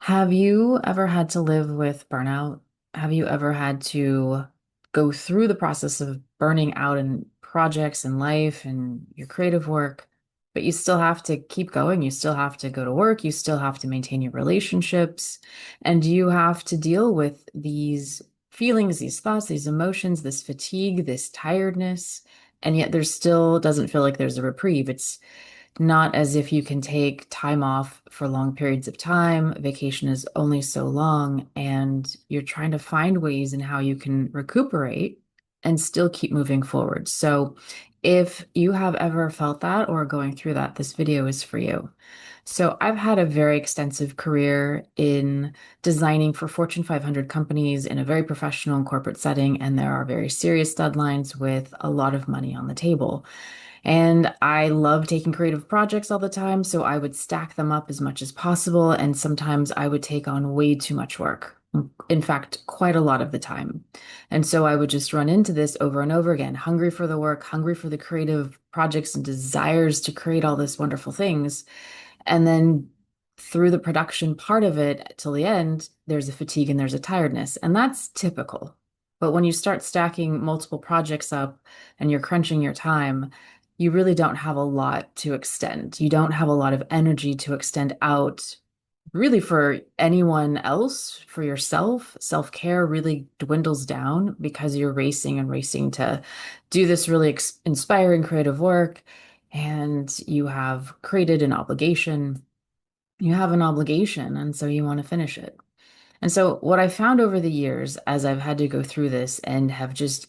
Have you ever had to live with burnout? Have you ever had to go through the process of burning out in projects and life and your creative work, but you still have to keep going? You still have to go to work. You still have to maintain your relationships. And you have to deal with these feelings, these thoughts, these emotions, this fatigue, this tiredness. And yet there still doesn't feel like there's a reprieve. It's not as if you can take time off for long periods of time. Vacation is only so long, and you're trying to find ways in how you can recuperate and still keep moving forward. So, if you have ever felt that or going through that, this video is for you. So, I've had a very extensive career in designing for Fortune 500 companies in a very professional and corporate setting, and there are very serious deadlines with a lot of money on the table. And I love taking creative projects all the time, so I would stack them up as much as possible. And sometimes I would take on way too much work. In fact, quite a lot of the time. And so I would just run into this over and over again, hungry for the work, hungry for the creative projects and desires to create all this wonderful things. And then through the production part of it till the end, there's a fatigue and there's a tiredness. And that's typical. But when you start stacking multiple projects up and you're crunching your time, you really don't have a lot to extend. You don't have a lot of energy to extend out really for anyone else, for yourself. Self-care really dwindles down because you're racing and racing to do this really inspiring creative work. And you have created an obligation. You have an obligation, and so you want to finish it. And so, what I found over the years as I've had to go through this and have just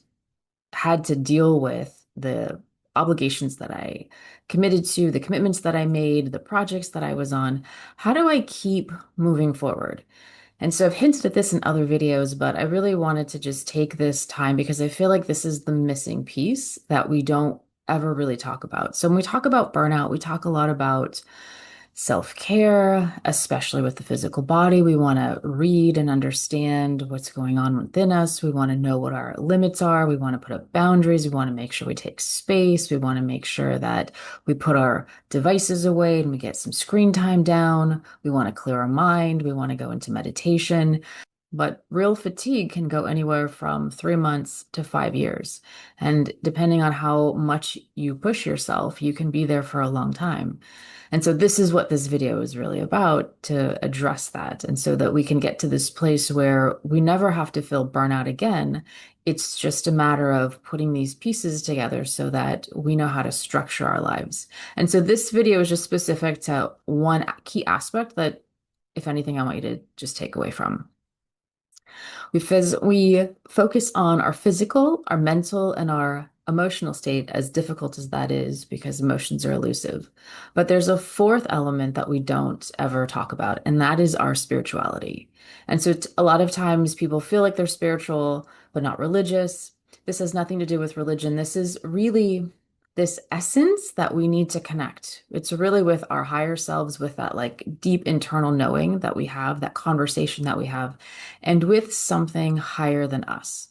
had to deal with the obligations that I committed to, the commitments that I made, the projects that I was on. How do I keep moving forward? And so I've hinted at this in other videos, but I really wanted to just take this time because I feel like this is the missing piece that we don't ever really talk about. So when we talk about burnout, we talk a lot about self-care, especially with the physical body. We want to read and understand what's going on within us. We want to know what our limits are. We want to put up boundaries. We want to make sure we take space. We want to make sure that we put our devices away and we get some screen time down. We want to clear our mind. We want to go into meditation. But real fatigue can go anywhere from 3 months to 5 years. And depending on how much you push yourself, you can be there for a long time. And so this is what this video is really about, to address that. And so that we can get to this place where we never have to feel burnout again. It's just a matter of putting these pieces together so that we know how to structure our lives. And so this video is just specific to one key aspect that, if anything, I want you to just take away from. We focus on our physical, our mental, and our emotional state, as difficult as that is, because emotions are elusive. But there's a fourth element that we don't ever talk about, and that is our spirituality. And so a lot of times people feel like they're spiritual, but not religious. This has nothing to do with religion. This is really this essence that we need to connect. It's really with our higher selves, with that like deep internal knowing that we have, that conversation that we have, and with something higher than us.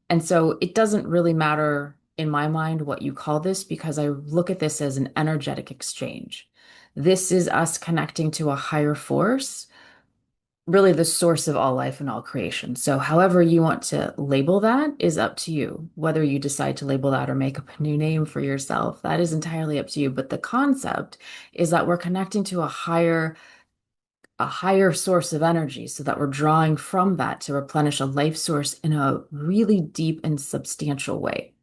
And so it doesn't really matter in my mind what you call this, because I look at this as an energetic exchange. This is us connecting to a higher force, really the source of all life and all creation. So, however you want to label that is up to you. Whether you decide to label that or make up a new name for yourself, that is entirely up to you. But the concept is that we're connecting to a higher source of energy so that we're drawing from that to replenish a life source in a really deep and substantial way.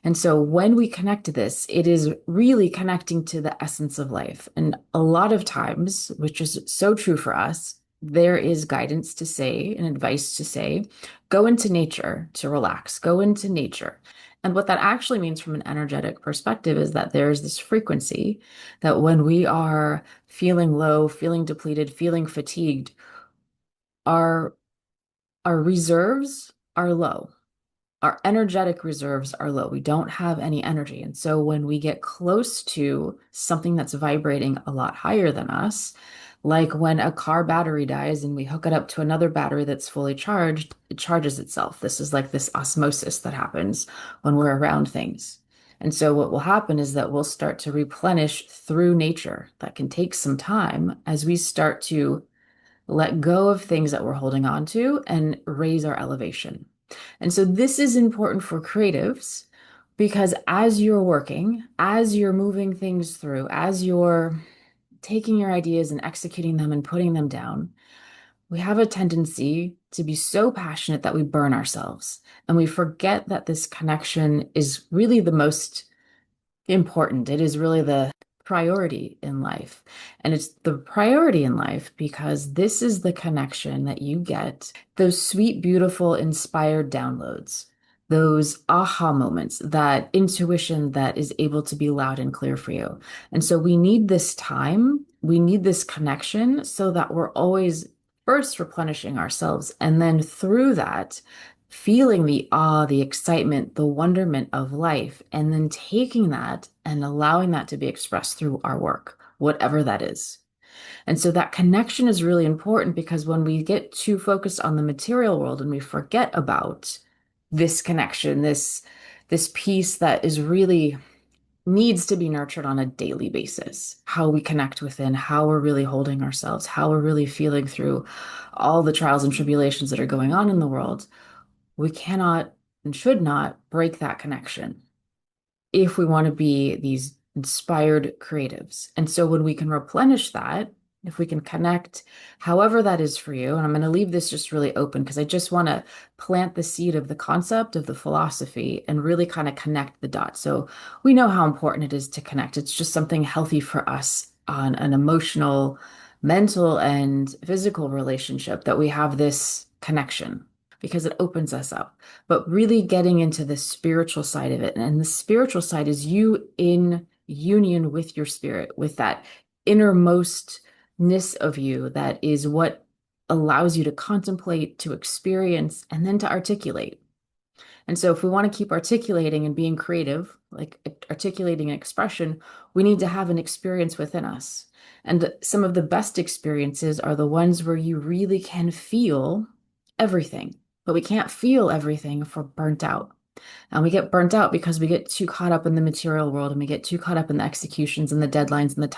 And so when we connect to this, it is really connecting to the essence of life. And a lot of times, which is so true for us, there is guidance to say and advice to say, go into nature to relax, go into nature. And what that actually means from an energetic perspective is that there's this frequency that when we are feeling low, feeling depleted, feeling fatigued, our our reserves are low. Our energetic reserves are low. We don't have any energy. And so when we get close to something that's vibrating a lot higher than us, like when a car battery dies and we hook it up to another battery that's fully charged, it charges itself. This is like this osmosis that happens when we're around things. And so what will happen is that we'll start to replenish through nature. That can take some time as we start to let go of things that we're holding on to, and raise our elevation. And so this is important for creatives because as you're working, as you're moving things through, as you're taking your ideas and executing them and putting them down, we have a tendency to be so passionate that we burn ourselves. And we forget that this connection is really the most important. It is really the priority in life. And it's the priority in life because this is the connection that you get, those sweet, beautiful, inspired downloads, those aha moments, that intuition that is able to be loud and clear for you. And so we need this time, we need this connection so that we're always first replenishing ourselves. And then through that, feeling the awe, the excitement, the wonderment of life, and then taking that and allowing that to be expressed through our work, whatever that is. And so that connection is really important because when we get too focused on the material world and we forget about this connection, this piece that is really needs to be nurtured on a daily basis, how we connect within, how we're really holding ourselves, how we're really feeling through all the trials and tribulations that are going on in the world, we cannot and should not break that connection if we want to be these inspired creatives. And so when we can replenish that, if we can connect, however that is for you, and I'm going to leave this just really open because I just want to plant the seed of the concept of the philosophy and really kind of connect the dots. So we know how important it is to connect. It's just something healthy for us on an emotional, mental, and physical relationship that we have this connection because it opens us up. But really getting into the spiritual side of it. And the spiritual side is you in union with your spirit, with that innermostness of you that is what allows you to contemplate, to experience, and then to articulate. And so if we want to keep articulating and being creative, like articulating an expression, we need to have an experience within us. And some of the best experiences are the ones where you really can feel everything, but we can't feel everything if we're burnt out. And we get burnt out because we get too caught up in the material world and we get too caught up in the executions and the deadlines and the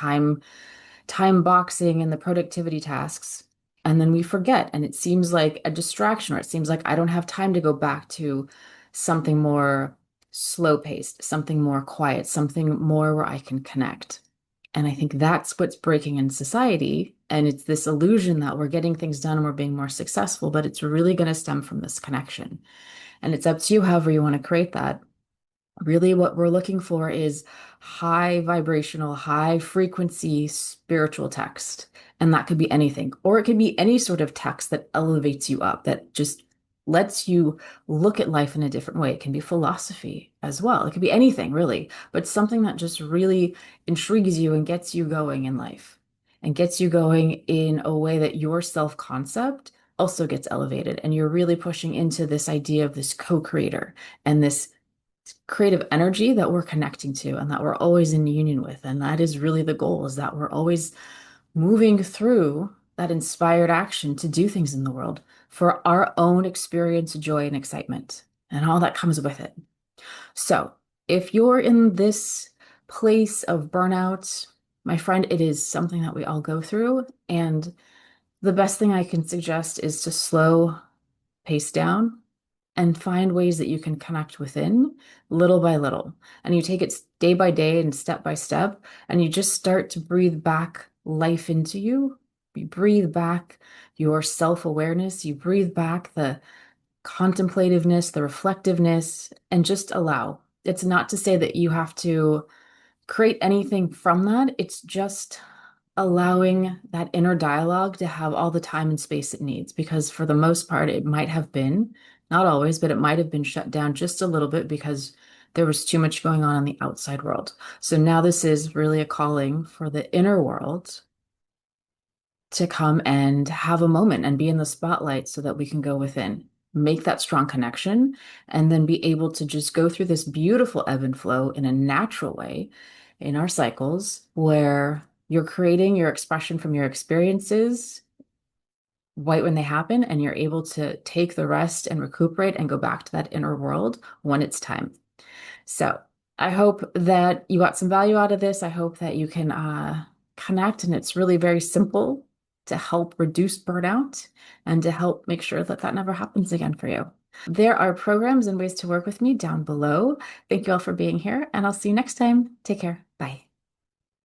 time boxing and the productivity tasks. And then we forget, and it seems like a distraction, or it seems like I don't have time to go back to something more slow paced, something more quiet, something more where I can connect. And I think that's what's breaking in society. And it's this illusion that we're getting things done and we're being more successful, but it's really going to stem from this connection. And it's up to you, however you want to create that. Really, what we're looking for is high vibrational, high frequency spiritual text. And that could be anything, or it could be any sort of text that elevates you up, that just lets you look at life in a different way. It can be philosophy as well. It could be anything, really, but something that just really intrigues you and gets you going in life and gets you going in a way that your self-concept also gets elevated. And you're really pushing into this idea of this co-creator and this creative energy that we're connecting to and that we're always in union with. And that is really the goal, is that we're always moving through that inspired action to do things in the world for our own experience, joy, and excitement, and all that comes with it. So if you're in this place of burnout, my friend, it is something that we all go through. And the best thing I can suggest is to slow pace down and find ways that you can connect within little by little. And you take it day by day and step by step, and you just start to breathe back life into you. You breathe back your self-awareness, you breathe back the contemplativeness, the reflectiveness, and just allow. It's not to say that you have to create anything from that. It's just allowing that inner dialogue to have all the time and space it needs. Because for the most part, it might have been, not always, but it might have been shut down just a little bit because there was too much going on in the outside world. So now this is really a calling for the inner world to come and have a moment and be in the spotlight so that we can go within, make that strong connection, and then be able to just go through this beautiful ebb and flow in a natural way in our cycles where you're creating your expression from your experiences right when they happen, and you're able to take the rest and recuperate and go back to that inner world when it's time. So I hope that you got some value out of this. I hope that you can connect, and it's really very simple to help reduce burnout and to help make sure that that never happens again for you. There are programs and ways to work with me down below. Thank you all for being here, and I'll see you next time. Take care. Bye.